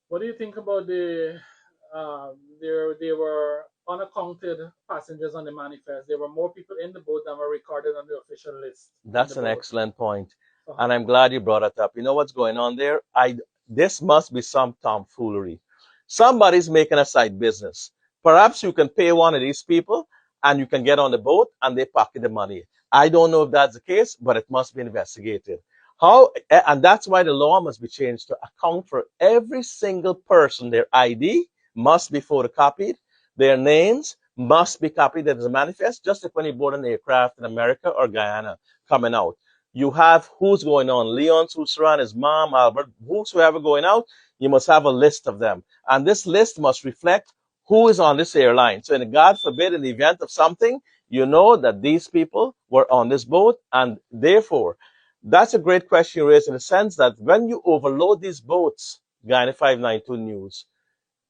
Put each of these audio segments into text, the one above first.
What do you think about there were unaccounted passengers on the manifest. There were more people in the boat than were recorded on the official list in the That's an boat. excellent point, So, and I'm glad you brought it up. You know what's going on there? This must be some tomfoolery. Somebody's making a side business. Perhaps you can pay one of these people, and you can get on the boat, and they pocket the money. I don't know if that's the case, but it must be investigated. And that's why the law must be changed to account for every single person. Their ID must be photocopied. Their names must be copied as a manifest, just like when you board an aircraft in America or Guyana coming out. You have who's going on, Leon Susran, his mom, Albert, whosoever going out, you must have a list of them. And this list must reflect who is on this airline. So in God forbid, in the event of something, you know that these people were on this boat, and therefore, that's a great question you raised in the sense that when you overload these boats, Guyana 592 News,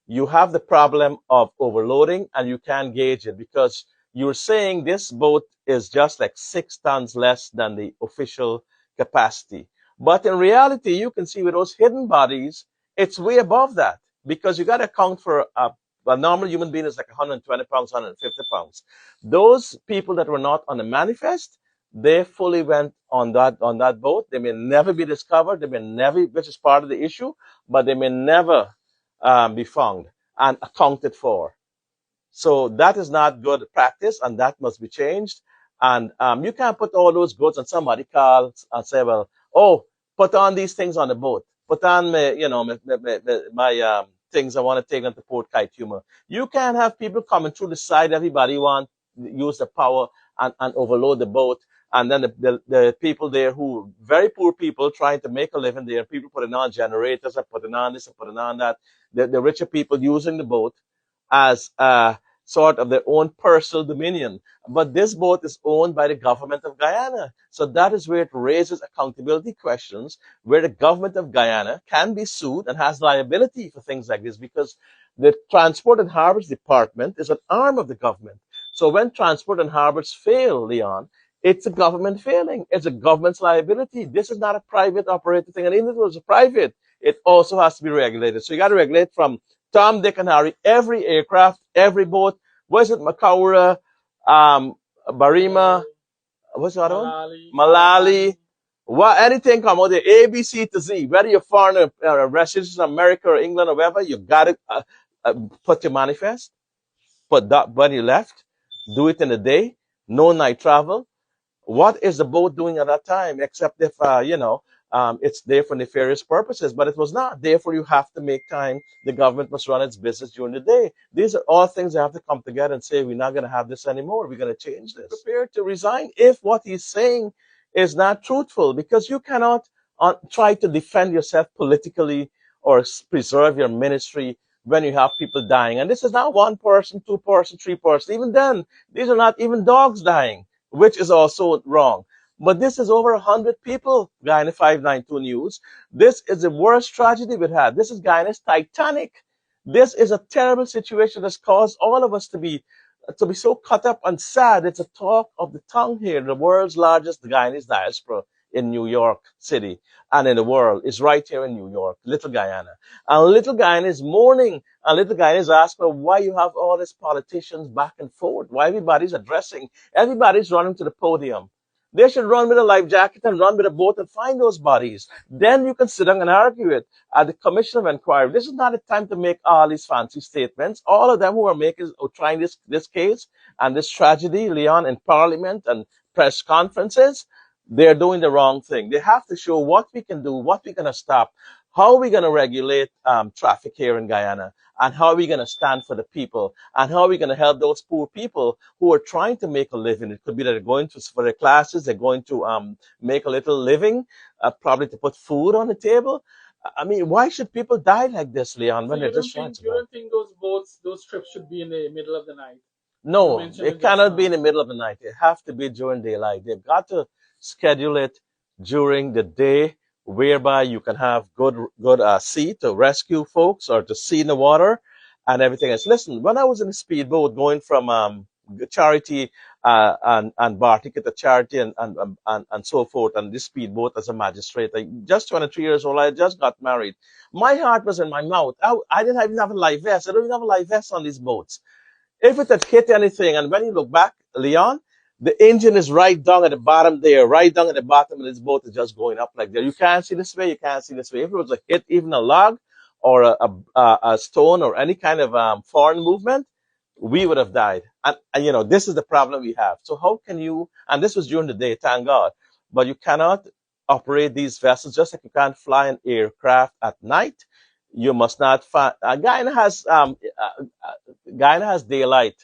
you have the problem of overloading and you can't gauge it because you're saying this boat is just like 6 tons less than the official capacity. But in reality, you can see with those hidden bodies, it's way above that because you got to account for a normal human being is like 120 pounds, 150 pounds. Those people that were not on the manifest, they fully went on that boat. They may never be discovered. They may never, which is part of the issue, but they may never be found and accounted for. So that is not good practice, and that must be changed. And you can't put all those goods on somebody calls and say, well, oh, put on these things on the boat. Put on my, my things I want to take onto Port Kaituma. You can't have people coming through the side. Everybody want to use the power and overload the boat. And then the people there who very poor people trying to make a living there, people putting on generators and putting on this and putting on that. The richer people using the boat as sort of their own personal dominion. But this boat is owned by the government of Guyana. So that is where it raises accountability questions, where the government of Guyana can be sued and has liability for things like this because the Transport and Harbors Department is an arm of the government. So when Transport and Harbors fail, Leon, it's a government failing. It's a government's liability. This is not a private operated thing. And even if it was a private, it also has to be regulated. So you got to regulate from Tom, Dick, and Harry, every aircraft, every boat. Was it Makaura, Barima, what's the other one? Malali, Malali. What anything come out there, A, B, C to Z. Whether you're foreigner, residents in America or England or wherever, you got to put your manifest. Put that when you left. Do it in the day. No night travel. What is the boat doing at that time except if it's there for nefarious purposes, but it was not. Therefore, you have to make time. The government must run its business during the day. These are all things that have to come together and say, we're not going to have this anymore. We're going to change this. Prepare to resign if what he's saying is not truthful, because you cannot try to defend yourself politically or preserve your ministry when you have people dying. And this is not one person, two person, three person. Even then, these are not even dogs dying, which is also wrong. But this is over 100 people, Guyana 592 News. This is the worst tragedy we've had. This is Guyana's Titanic. This is a terrible situation that's caused all of us to be so cut up and sad. It's a talk of the tongue here. The world's largest Guyanese diaspora in New York City and in the world is right here in New York, Little Guyana. And Little Guyana is mourning, and Little Guyana is asking why you have all these politicians back and forth, why everybody's addressing, everybody's running to the podium. They should run with a life jacket and run with a boat and find those bodies. Then you can sit down and argue it at the Commission of Inquiry. This is not a time to make all these fancy statements. All of them who are making or trying this case and this tragedy, Leon, in Parliament and press conferences, they're doing the wrong thing. They have to show what we can do, what we're going to stop, how are we going to regulate traffic here in Guyana, and how are we going to stand for the people, and how are we going to help those poor people who are trying to make a living. It could be that they're going to for their classes, they're going to make a little living, probably to put food on the table. I mean, why should people die like this, Leon, so when they're just trying to you survive? don't think those boats, those trips should be in the middle of the night? You No, mentioned it it just cannot be in now. the middle of the night. It have to be during daylight. They've got to schedule it during the day, whereby you can have good sea to rescue folks or to see in the water and everything else. Listen, when I was in a speedboat going from charity and bar ticket at charity and so forth, and this speedboat as a magistrate. Just 23 years old, I just got married. My heart was in my mouth. I didn't even have a life vest. I don't even have a life vest on these boats. If it had hit anything, and when you look back, Leon, the engine is right down at the bottom there, right down at the bottom, and this boat is just going up like that. You can't see this way, you can't see this way. If it was a hit, even a log or a stone or any kind of foreign movement, we would have died. And, you know, this is the problem we have. So how can you, and this was during the day, thank God, but you cannot operate these vessels just like you can't fly an aircraft at night. You must not fly. Guyana has daylight,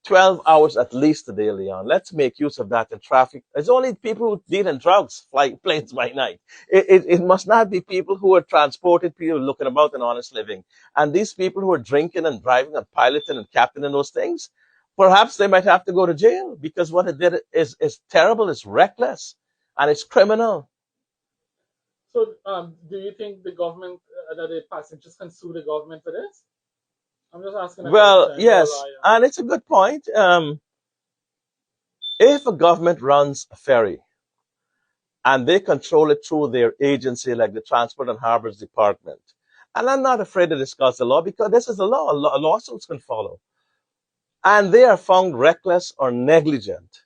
12 hours at least a day, Leon. Let's make use of that in traffic. It's only people who deal in drugs fly planes by night. It must not be people who are transported, people looking about an honest living. And these people who are drinking and driving and piloting and captaining those things, perhaps they might have to go to jail because what it did is terrible, it's reckless, and it's criminal. So, do you think the government, that the passengers can sue the government for this? I'm just asking a Well, question. You're a yes, lawyer. and it's a good point. If a government runs a ferry and they control it through their agency, like the Transport and Harbors Department, and I'm not afraid to discuss the law because this is the law, lawsuits can follow, and they are found reckless or negligent,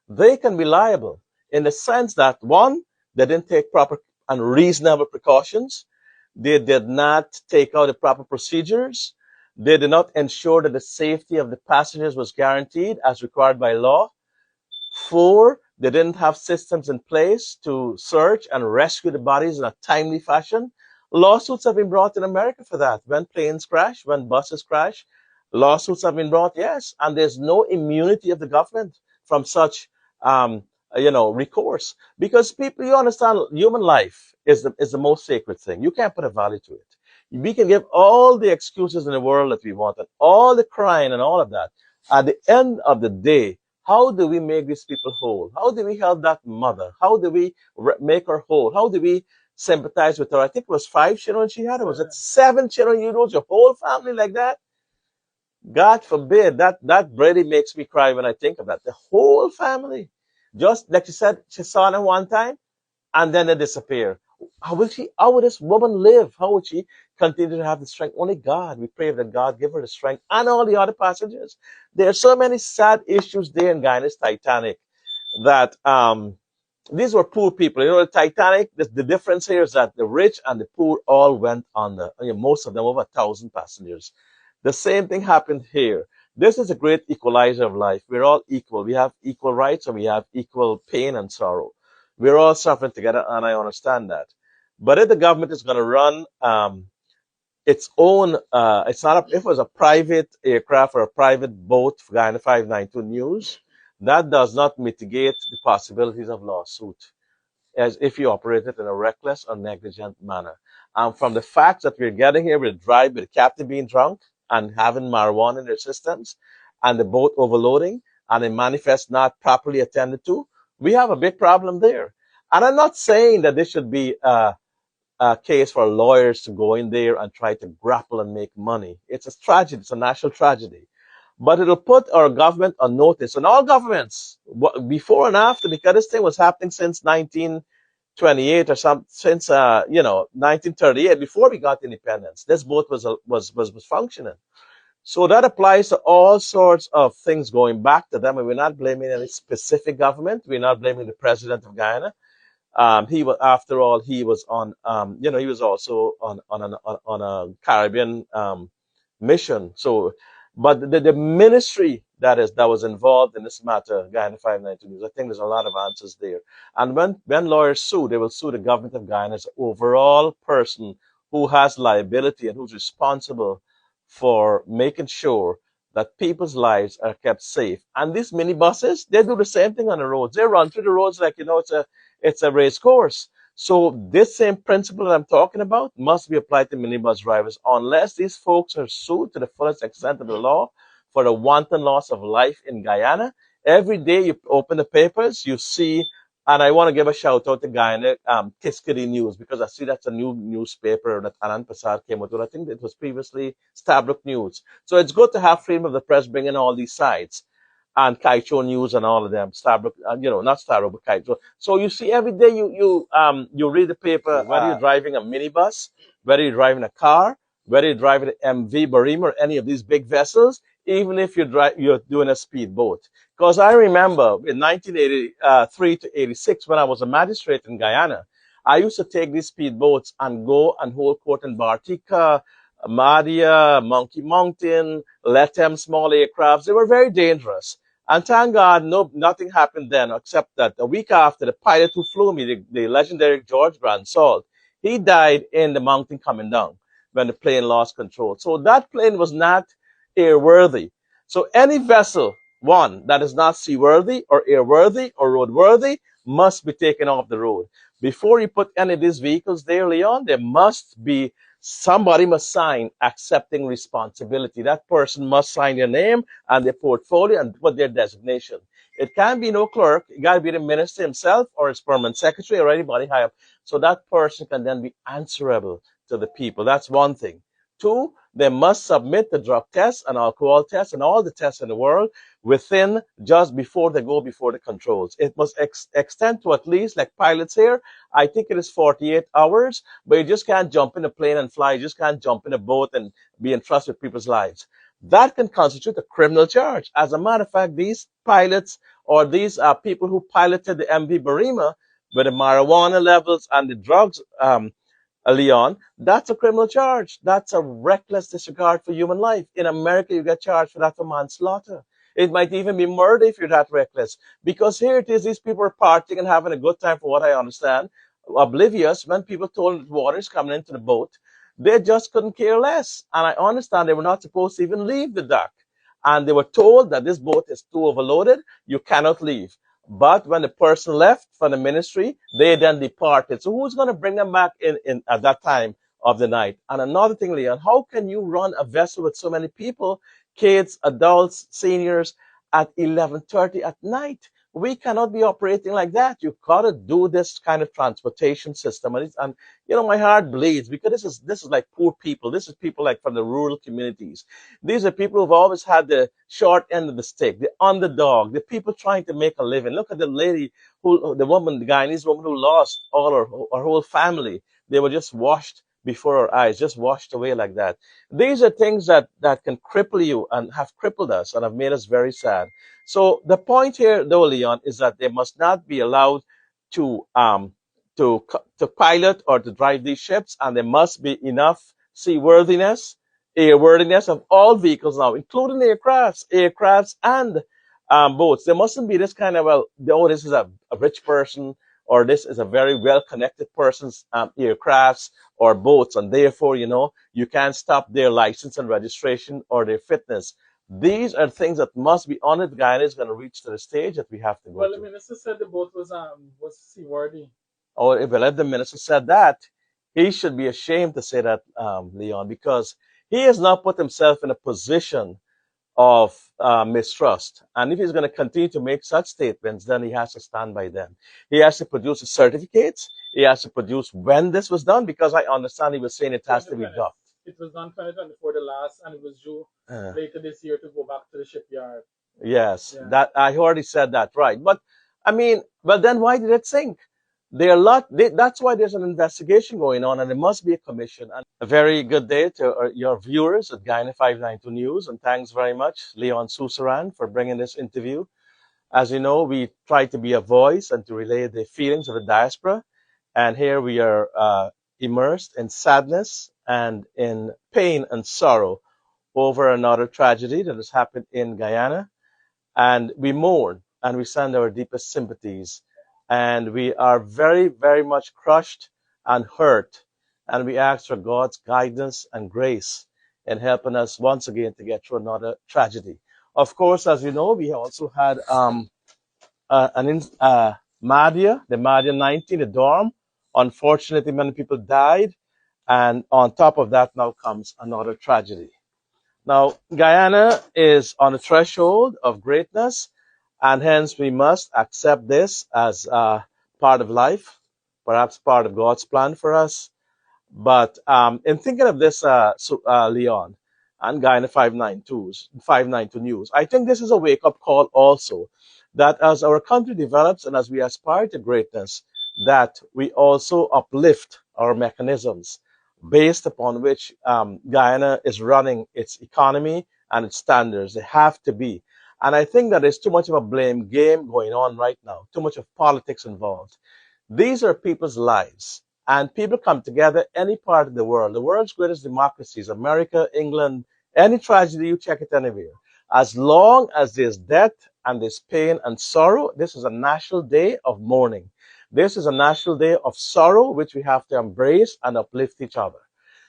they can be liable in the sense that one, they didn't take proper and reasonable precautions, they did not take out the proper procedures, they did not ensure that the safety of the passengers was guaranteed as required by law. Four, they didn't have systems in place to search and rescue the bodies in a timely fashion. Lawsuits have been brought in America for that. When planes crash, when buses crash, lawsuits have been brought, yes. And there's no immunity of the government from such, recourse. Because people, you understand, human life is the most sacred thing. You can't put a value to it. We can give all the excuses in the world that we want and all the crying and all of that. At the end of the day, how do we make these people whole? How do we help that mother? How do we make her whole? How do we sympathize with her? I think it was 5 children she had, or was it 7 children? You lose your whole family like that? God forbid. That really makes me cry when I think of that. The whole family. Just like you said, she saw them one time and then they disappear. How would this woman live? How would she continue to have the strength? Only God. We pray that God give her the strength and all the other passengers. There are so many sad issues there in Guyana's Titanic that these were poor people. You know, the Titanic, the difference here is that the rich and the poor all went under. I mean, most of them, over 1,000 passengers. The same thing happened here. This is a great equalizer of life. We're all equal. We have equal rights and we have equal pain and sorrow. We're all suffering together, and I understand that. But if the government is going to run its own, it's not if it was a private aircraft or a private boat for Guyana 592 News, that does not mitigate the possibilities of lawsuit as if you operate it in a reckless or negligent manner. And from the facts that we're getting here with with the captain being drunk and having marijuana in their systems, and the boat overloading, and the manifest not properly attended to, we have a big problem there. And I'm not saying that this should be a case for lawyers to go in there and try to grapple and make money. It's a tragedy. It's a national tragedy. But it'll put our government on notice, and all governments, before and after, because this thing was happening since 1928 or some, since 1938, before we got independence. This boat was functioning. So that applies to all sorts of things going back to them, and we're not blaming any specific government. We're not blaming the president of Guyana. He was, after all, he was on, he was also on a Caribbean mission. So, but the ministry that was involved in this matter, Guyana 592 News, I think there's a lot of answers there. And when lawyers sue, they will sue the government of Guyana as an overall person who has liability and who's responsible for making sure that people's lives are kept safe. And these minibuses, they do the same thing on the roads. They run through the roads like, it's a race course. So this same principle that I'm talking about must be applied to minibus drivers unless these folks are sued to the fullest extent of the law for the wanton loss of life in Guyana. Every day you open the papers, you see, and I want to give a shout out to Guyana Kiskadi News, because I see that's a new newspaper that Anand Prasad came out with. I think it was previously Stabrook News. So it's good to have freedom of the press bringing all these sides. and Kaicho News and all of them, Starbucks, not Starbucks, but Kaicho. So you see, every day you read the paper, whether you're driving a minibus, whether you're driving a car, whether you're driving an MV Barima or any of these big vessels, even if you're doing a speedboat. Because I remember in 1983 to 86, when I was a magistrate in Guyana, I used to take these speedboats and go and hold court in Bartica, Madia, Monkey Mountain, Lethem small aircrafts. They were very dangerous. And thank God, nothing happened then, except that a week after, the pilot who flew me, the legendary George Bransall, he died in the mountain coming down when the plane lost control. So that plane was not airworthy. So any vessel, one, that is not seaworthy or airworthy or roadworthy must be taken off the road. Before you put any of these vehicles there, Leon, there must be somebody must sign accepting responsibility. That person must sign their name and their portfolio and put their designation. It can't be no clerk. It got to be the minister himself or his permanent secretary or anybody higher up. So that person can then be answerable to the people. That's one thing. Two, they must submit the drug tests and alcohol tests and all the tests in the world within just before they go before the controls. It must extend to at least, like pilots here, I think it is 48 hours, but you just can't jump in a plane and fly. You just can't jump in a boat and be entrusted with people's lives. That can constitute a criminal charge. As a matter of fact, these pilots or these people who piloted the MV Barima with the marijuana levels and the drugs, Leon, that's a criminal charge. That's a reckless disregard for human life. In America, you get charged for that for manslaughter. It might even be murder if you're that reckless. Because here it is, these people are partying and having a good time, for what I understand, oblivious when people told them water is coming into the boat. They just couldn't care less. And I understand they were not supposed to even leave the dock. And they were told that this boat is too overloaded, you cannot leave. But when the person left from the ministry, they then departed. So who's going to bring them back in at that time of the night? And another thing, Leon, how can you run a vessel with so many people, kids, adults, seniors, at 11:30 at night? We cannot be operating like that. You've got to do this kind of transportation system. And my heart bleeds because this is like poor people. This is people like from the rural communities. These are people who've always had the short end of the stick, the underdog, the people trying to make a living. Look at the lady the Guyanese woman who lost all her whole family. They were just washed before our eyes, just washed away like that. These are things that can cripple you and have crippled us and have made us very sad. So the point here, though, Leon, is that they must not be allowed to to pilot or to drive these ships, and there must be enough seaworthiness, airworthiness of all vehicles now, including aircrafts and boats. There mustn't be this kind of, this is a rich person or this is a very well-connected person's aircrafts or boats, and therefore, you can't stop their license and registration or their fitness. These are things that must be honored. Guyana is going to reach to the stage that we have to go Well, to. the minister said the boat was seaworthy. Or if the minister said that, he should be ashamed to say that, Leon, because he has not put himself in a position of mistrust. And if he's going to continue to make such statements, then he has to stand by them. He has to produce the certificates. He has to produce when this was done, because I understand he was saying it has to be done. It was done 2024, the last, and it was due later this year to go back to the shipyard. Yes, that I already said that, right. But I mean, but then why did it sink? That's why there's an investigation going on, and there must be a commission. And a very good day to your viewers at Guyana 592 News, and thanks very much, Leon Susaran, for bringing this interview. As you know, we try to be a voice and to relay the feelings of the diaspora, and here we are immersed in sadness and in pain and sorrow over another tragedy that has happened in Guyana, and we mourn and we send our deepest sympathies. And we are very, very much crushed and hurt. And we ask for God's guidance and grace in helping us once again to get through another tragedy. Of course, as you know, we also had Madia, the Madia 19, the dorm. Unfortunately, many people died. And on top of that now comes another tragedy. Now, Guyana is on the threshold of greatness, and hence we must accept this as part of life, perhaps part of God's plan for us. But in thinking of this, Leon, and Guyana 592 News. I think this is a wake-up call also, that as our country develops and as we aspire to greatness, that we also uplift our mechanisms based upon which Guyana is running its economy and its standards. They have to be. And I think that there's too much of a blame game going on right now, too much of politics involved. These are people's lives. And people come together any part of the world. The world's greatest democracies, America, England, any tragedy, you check it anywhere. As long as there's death and there's pain and sorrow, this is a national day of mourning. This is a national day of sorrow, which we have to embrace and uplift each other.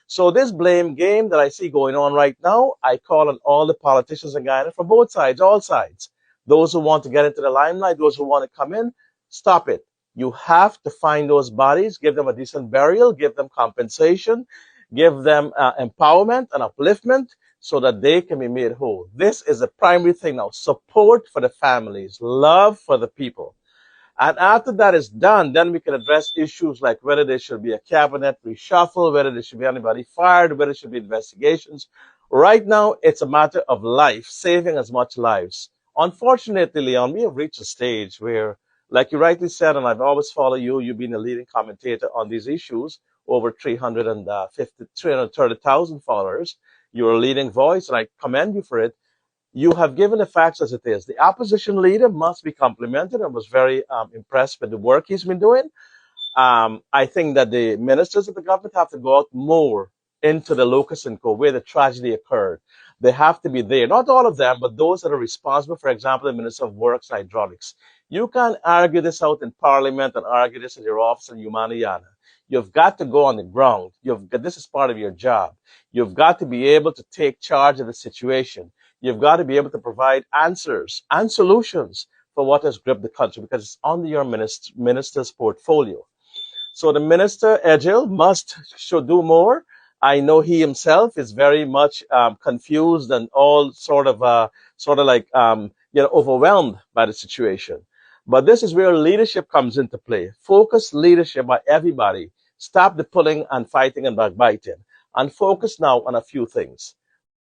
So this blame game that I see going on right now, I call on all the politicians in Guyana from both sides, all sides. Those who want to get into the limelight, those who want to come in, stop it. You have to find those bodies, give them a decent burial, give them compensation, give them empowerment and upliftment so that they can be made whole. This is the primary thing now. Support for the families, love for the people. And after that is done, then we can address issues like whether there should be a cabinet reshuffle, whether there should be anybody fired, whether there should be investigations. Right now, it's a matter of life, saving as much lives. Unfortunately, Leon, we have reached a stage where, like you rightly said, and I've always followed you, you've been a leading commentator on these issues, over 330,000 followers. You're a leading voice, and I commend you for it. You have given the facts as it is. The opposition leader must be complimented. I was very impressed with the work he's been doing. I think that the ministers of the government have to go out more into the locus and co where the tragedy occurred. They have to be there. Not all of them, but those that are responsible. For example, the Minister of Works and Hydraulics. You can't argue this out in Parliament and argue this in your office in Humaniana. You've got to go on the ground. This is part of your job. You've got to be able to take charge of the situation. You've got to be able to provide answers and solutions for what has gripped the country because it's under your minister's portfolio. So the minister, Ejil, should do more. I know he himself is very much confused and all overwhelmed by the situation. But this is where leadership comes into play. Focused leadership by everybody. Stop the pulling and fighting and backbiting. And focus now on a few things.